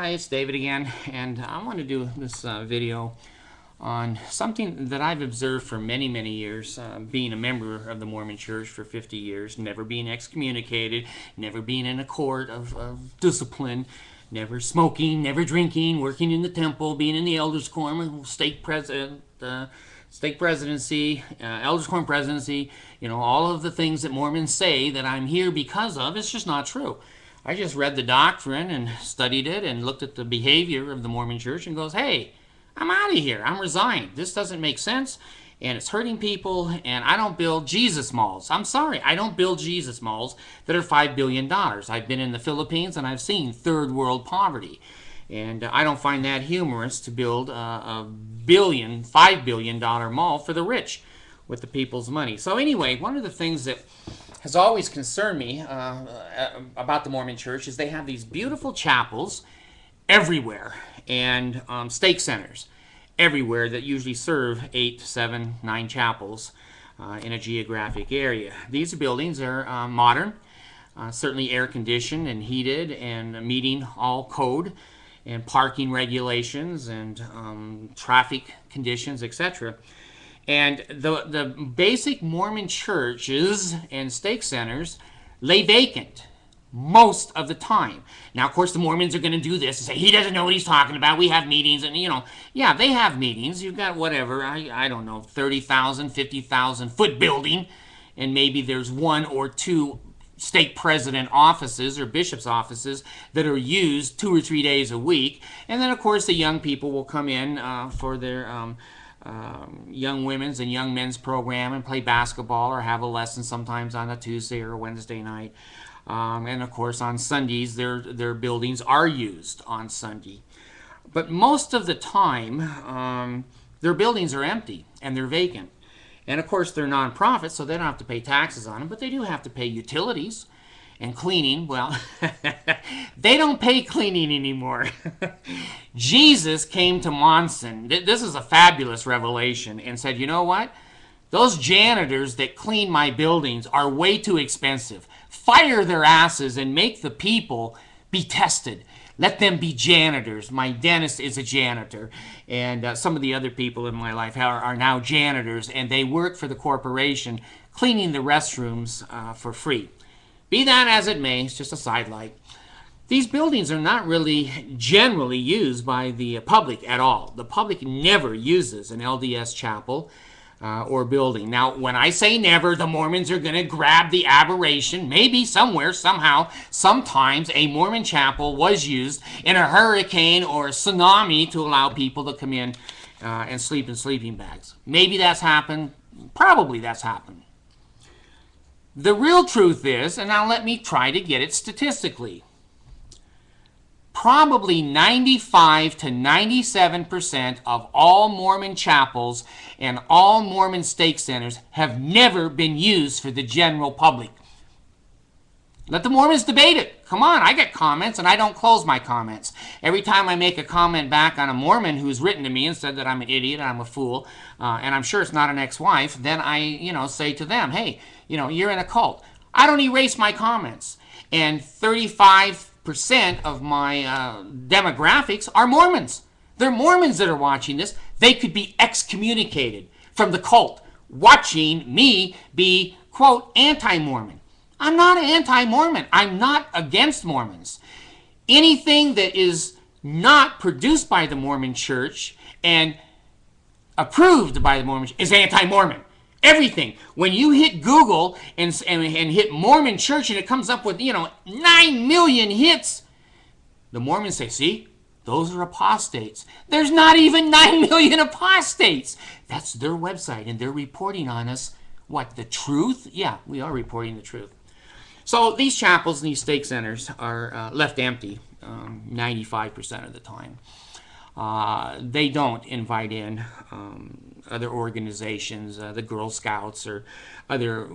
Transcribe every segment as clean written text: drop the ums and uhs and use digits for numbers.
Hi, it's David again, and I want to do this video on something that I've observed for many, many years, being a member of the Mormon Church for 50 years, never being excommunicated, never being in a court of discipline, never smoking, never drinking, working in the temple, being in the elders' quorum, stake presidency, elders' quorum presidency, all of the things that Mormons say that I'm here because of. It's just not true. I just read the doctrine and studied it and looked at the behavior of the Mormon Church and goes, hey, I'm out of here. I'm resigned. This doesn't make sense, and it's hurting people, and I don't build Jesus malls. I'm sorry. I don't build Jesus malls that are $5 billion. I've been in the Philippines, and I've seen third world poverty, and I don't find that humorous to build a $5 billion mall for the rich with the people's money. So anyway, one of the things that has always concerned me about the Mormon Church is they have these beautiful chapels everywhere and stake centers everywhere that usually serve 8, 7, 9 chapels in a geographic area. These buildings are modern, certainly air conditioned and heated and meeting all code and parking regulations and traffic conditions, etc. And the basic Mormon churches and stake centers lay vacant most of the time. Now, of course, the Mormons are going to do this and say, he doesn't know what he's talking about. We have meetings. And, yeah, they have meetings. You've got whatever, I don't know, 30,000, 50,000 foot building. And maybe there's 1 or 2 stake president offices or bishop's offices that are used 2 or 3 days a week. And then, of course, the young people will come in for their young women's and young men's program and play basketball or have a lesson sometimes on a Tuesday or a Wednesday night. And of course on Sundays their buildings are used on Sunday. But most of the time their buildings are empty and they're vacant. And of course they're non-profit, so they don't have to pay taxes on them, but they do have to pay utilities and cleaning. Well, they don't pay cleaning anymore. Jesus came to Monson. This is a fabulous revelation, and said, you know what? Those janitors that clean my buildings are way too expensive. Fire their asses and make the people be tested. Let them be janitors. My dentist is a janitor, and some of the other people in my life are now janitors, and they work for the corporation cleaning the restrooms for free. Be that as it may, it's just a sidelight. These buildings are not really generally used by the public at all. The public never uses an LDS chapel or building. Now, when I say never, the Mormons are going to grab the aberration. Maybe somewhere, somehow, sometimes a Mormon chapel was used in a hurricane or a tsunami to allow people to come in and sleep in sleeping bags. Maybe that's happened. Probably that's happened. The real truth is, and now let me try to get it statistically, probably 95 to 97% of all Mormon chapels and all Mormon stake centers have never been used for the general public. Let the Mormons debate it. Come on, I get comments and I don't close my comments. Every time I make a comment back on a Mormon who's written to me and said that I'm an idiot, I'm a fool, and I'm sure it's not an ex-wife, then I, say to them, hey, you're in a cult. I don't erase my comments. And 35% of my demographics are Mormons. They're Mormons that are watching this. They could be excommunicated from the cult, watching me be, quote, anti-Mormon. I'm not anti-Mormon. I'm not against Mormons. Anything that is not produced by the Mormon Church and approved by the Mormon Church is anti-Mormon. Everything. When you hit Google and hit Mormon Church and it comes up with, 9 million hits, the Mormons say, see, those are apostates. There's not even 9 million apostates. That's their website, and they're reporting on us, what, the truth? Yeah, we are reporting the truth. So these chapels and these stake centers are left empty 95% of the time. they don't invite in other organizations, the Girl Scouts or other,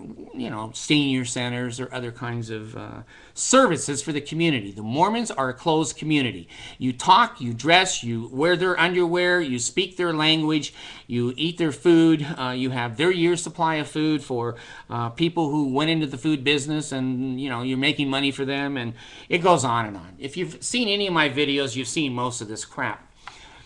senior centers or other kinds of services for the community. The Mormons are a closed community. You talk, you dress, you wear their underwear, you speak their language, you eat their food, you have their year's supply of food for people who went into the food business, and you're making money for them, and it goes on and on. If you've seen any of my videos, you've seen most of this crap.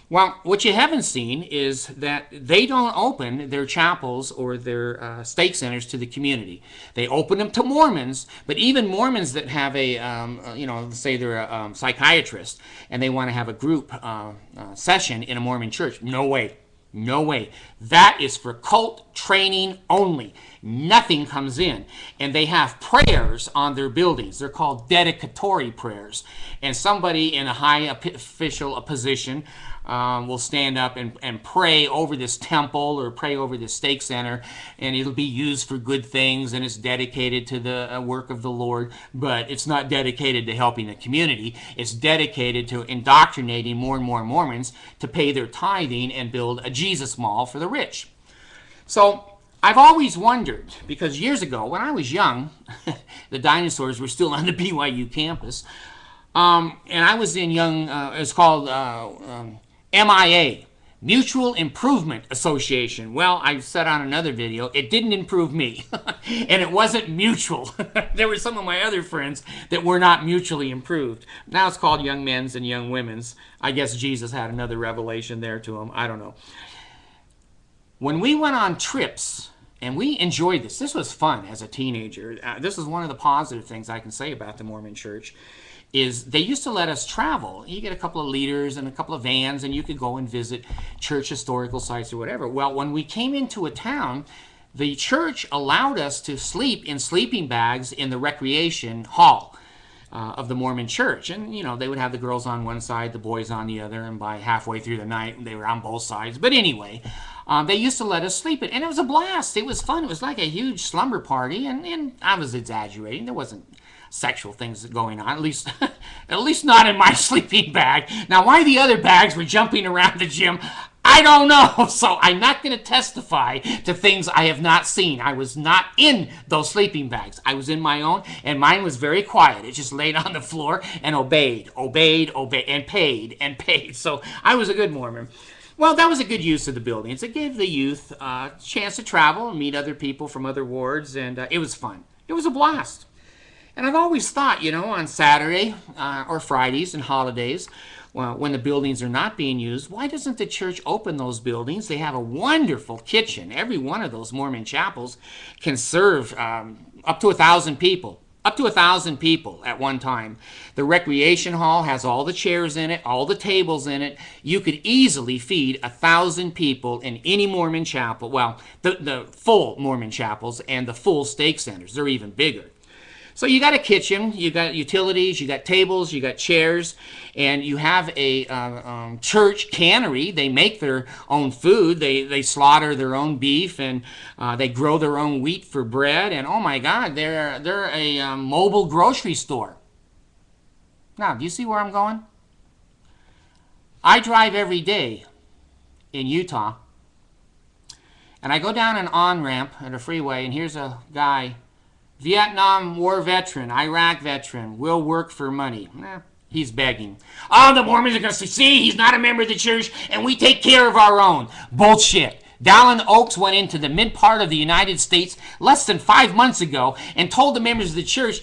Well, what you haven't seen is that they don't open their chapels or their stake centers to the community. They open them to Mormons, but even Mormons that have say they're a psychiatrist and they want to have a group session in a Mormon church, no way. No way. That is for cult training only. Nothing comes in. And they have prayers on their buildings. They're called dedicatory prayers. And somebody in a high official position will stand up and pray over this temple or pray over this stake center, and it'll be used for good things, and it's dedicated to the work of the Lord, but it's not dedicated to helping the community. It's dedicated to indoctrinating more and more Mormons to pay their tithing and build a Jesus mall for the rich. So I've always wondered, because years ago when I was young, the dinosaurs were still on the BYU campus, and I was in it's called MIA, Mutual Improvement Association. Well, I said on another video, it didn't improve me, and it wasn't mutual. There were some of my other friends that were not mutually improved. Now it's called Young Men's and Young Women's. I guess Jesus had another revelation there to him. I don't know. When we went on trips, and we enjoyed this. This was fun as a teenager. This is one of the positive things I can say about the Mormon Church, is they used to let us travel. You get a couple of leaders and a couple of vans, and you could go and visit church historical sites or whatever. Well, when we came into a town, the church allowed us to sleep in sleeping bags in the recreation hall of the Mormon church. And, they would have the girls on one side, the boys on the other, and by halfway through the night, they were on both sides. But anyway, they used to let us sleep it, and it was a blast. It was fun. It was like a huge slumber party, and I was exaggerating. There wasn't sexual things going on, at least not in my sleeping bag. Now, why the other bags were jumping around the gym, I don't know. So I'm not going to testify to things I have not seen. I was not in those sleeping bags. I was in my own, and mine was very quiet. It just laid on the floor and obeyed, and paid. So I was a good Mormon. Well, that was a good use of the buildings. It gave the youth a chance to travel and meet other people from other wards, and it was fun. It was a blast. And I've always thought, on Saturday or Fridays and holidays, when the buildings are not being used, why doesn't the church open those buildings? They have a wonderful kitchen. Every one of those Mormon chapels can serve up to 1,000 people. Up to 1,000 people at one time. The recreation hall has all the chairs in it, all the tables in it. You could easily feed 1,000 people in any Mormon chapel. Well, the full Mormon chapels and the full stake centers. They're even bigger. So you got a kitchen, you got utilities, you got tables, you got chairs, and you have a church cannery. They make their own food. They slaughter their own beef, and they grow their own wheat for bread. And oh my God, they're a mobile grocery store. Now, do you see where I'm going? I drive every day in Utah, and I go down an on-ramp at a freeway, and here's a guy, Vietnam War veteran, Iraq veteran, will work for money. He's begging. Oh, the Mormons are going to say, see, he's not a member of the church, and we take care of our own. Bullshit. Dallin Oaks went into the mid part of the United States less than 5 months ago and told the members of the church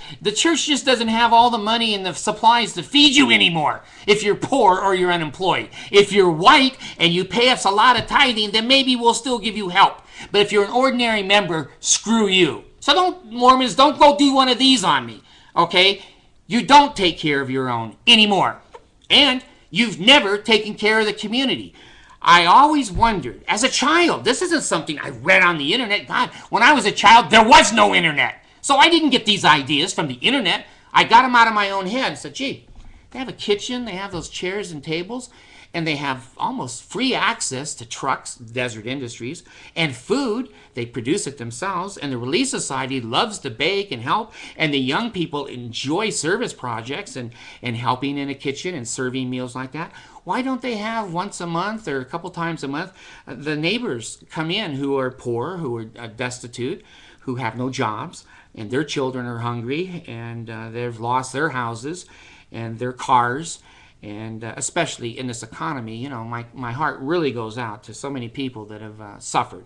just doesn't have all the money and the supplies to feed you anymore if you're poor or you're unemployed. If you're white and you pay us a lot of tithing, then maybe we'll still give you help. But if you're an ordinary member, screw you. So Mormons, don't go do one of these on me, okay? You don't take care of your own anymore. And you've never taken care of the community. I always wondered, as a child, this isn't something I read on the internet. God, when I was a child, there was no internet. So I didn't get these ideas from the internet. I got them out of my own head and said, gee, They have a kitchen, they have those chairs and tables, and they have almost free access to trucks, Desert Industries, and food. They produce it themselves, and the Relief Society loves to bake and help, and the young people enjoy service projects and helping in a kitchen and serving meals like that. Why don't they have once a month or a couple times a month the neighbors come in who are poor, who are destitute, who have no jobs, and their children are hungry, and they've lost their houses and their cars, and especially in this economy, you know, my heart really goes out to so many people that have suffered,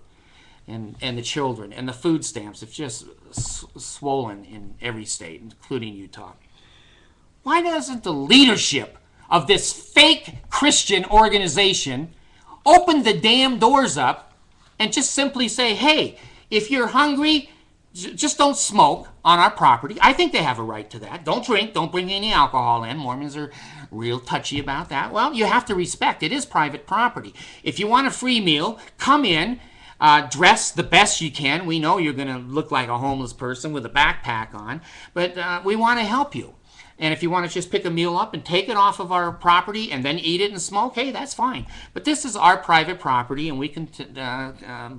and the children, and the food stamps have just swollen in every state, including Utah. Why doesn't the leadership of this fake Christian organization open the damn doors up and just simply say, hey, if you're hungry, just don't smoke on our property. I think they have a right to that. Don't drink. Don't bring any alcohol in. Mormons are real touchy about that. Well, you have to respect. It is private property. If you want a free meal, come in, dress the best you can. We know you're going to look like a homeless person with a backpack on, but we want to help you. And if you want to just pick a meal up and take it off of our property and then eat it and smoke, hey, that's fine. But this is our private property, and we can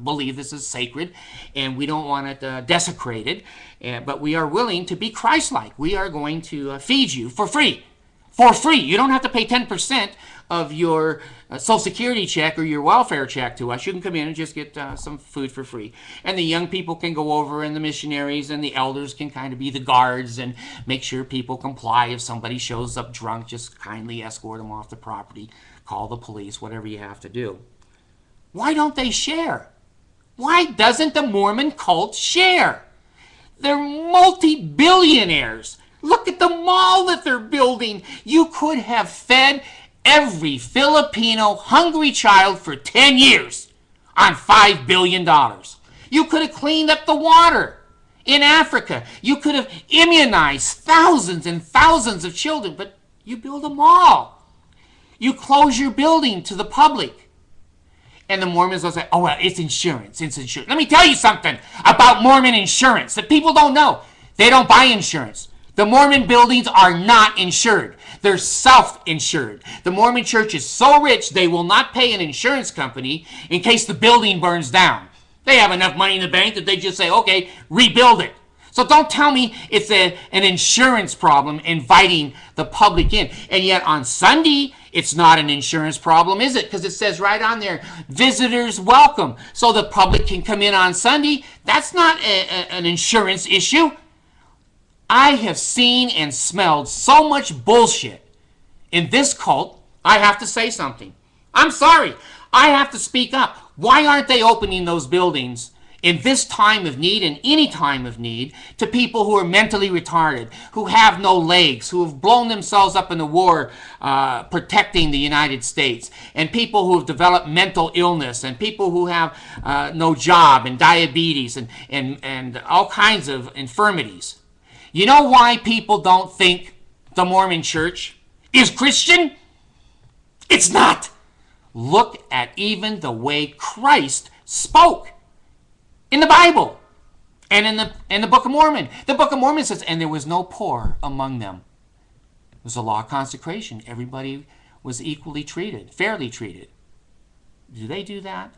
believe this is sacred, and we don't want it desecrated. But we are willing to be Christ-like. We are going to feed you for free. For free. You don't have to pay 10% of your Social Security check or your welfare check to us. You can come in and just get some food for free. And the young people can go over, and the missionaries and the elders can kind of be the guards and make sure people comply. If somebody shows up drunk, just kindly escort them off the property, call the police, whatever you have to do. Why don't they share? Why doesn't the Mormon cult share? They're multi-billionaires. Look at the mall that they're building. You could have fed every Filipino hungry child for 10 years on $5 billion. You could have cleaned up the water in Africa. You could have immunized thousands and thousands of children, but you build a mall. You close your building to the public. And the Mormons will say, oh, well, it's insurance. It's insurance. Let me tell you something about Mormon insurance that people don't know. They don't buy insurance. The Mormon buildings are not insured. They're self-insured. The Mormon church is so rich they will not pay an insurance company in case the building burns down. They have enough money in the bank that they just say, okay, rebuild it. So don't tell me it's an insurance problem inviting the public in. And yet on Sunday, it's not an insurance problem, is it? Because it says right on there, visitors welcome. So the public can come in on Sunday. That's not an insurance issue. I have seen and smelled so much bullshit in this cult, I have to say something. I'm sorry. I have to speak up. Why aren't they opening those buildings in this time of need and any time of need to people who are mentally retarded, who have no legs, who have blown themselves up in the war protecting the United States, and people who have developed mental illness, and people who have no job, and diabetes, and all kinds of infirmities? You know why people don't think the Mormon church is Christian? It's not. Look at even the way Christ spoke in the Bible and in the Book of Mormon. The Book of Mormon says, and there was no poor among them. It was a law of consecration. Everybody was equally treated, fairly treated. Do they do that?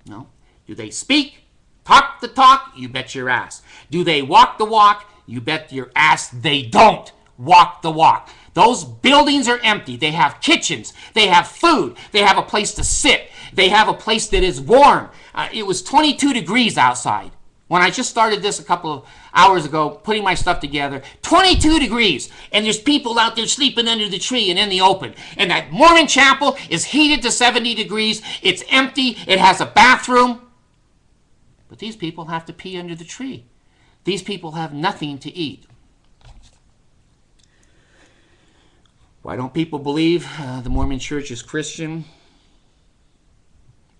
No. Do they speak, talk the talk? You bet your ass. Do they walk the walk? You bet your ass they don't walk the walk. Those buildings are empty. They have kitchens. They have food. They have a place to sit. They have a place that is warm. It was 22 degrees outside when I just started this a couple of hours ago, putting my stuff together. 22 degrees. And there's people out there sleeping under the tree and in the open. And that Mormon chapel is heated to 70 degrees. It's empty. It has a bathroom. But these people have to pee under the tree. These people have nothing to eat. Why don't people believe the Mormon church is Christian?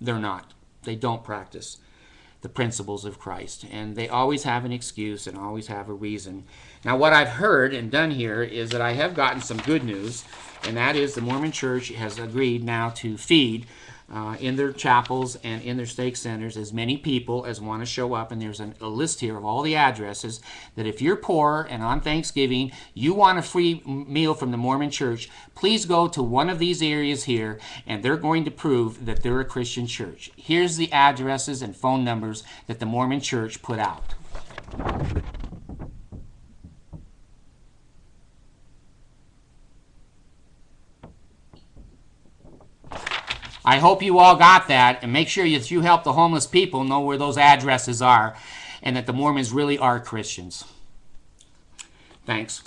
They're not. They don't practice the principles of Christ. And they always have an excuse and always have a reason. Now, what I've heard and done here is that I have gotten some good news, and that is the Mormon church has agreed now to feed in their chapels and in their stake centers as many people as want to show up. And there's a list here of all the addresses that if you're poor and on Thanksgiving you want a free meal from the Mormon Church, please go to one of these areas here and they're going to prove that they're a Christian church. Here's the addresses and phone numbers that the Mormon Church put out. I hope you all got that, and make sure that you help the homeless people know where those addresses are and that the Mormons really are Christians. Thanks.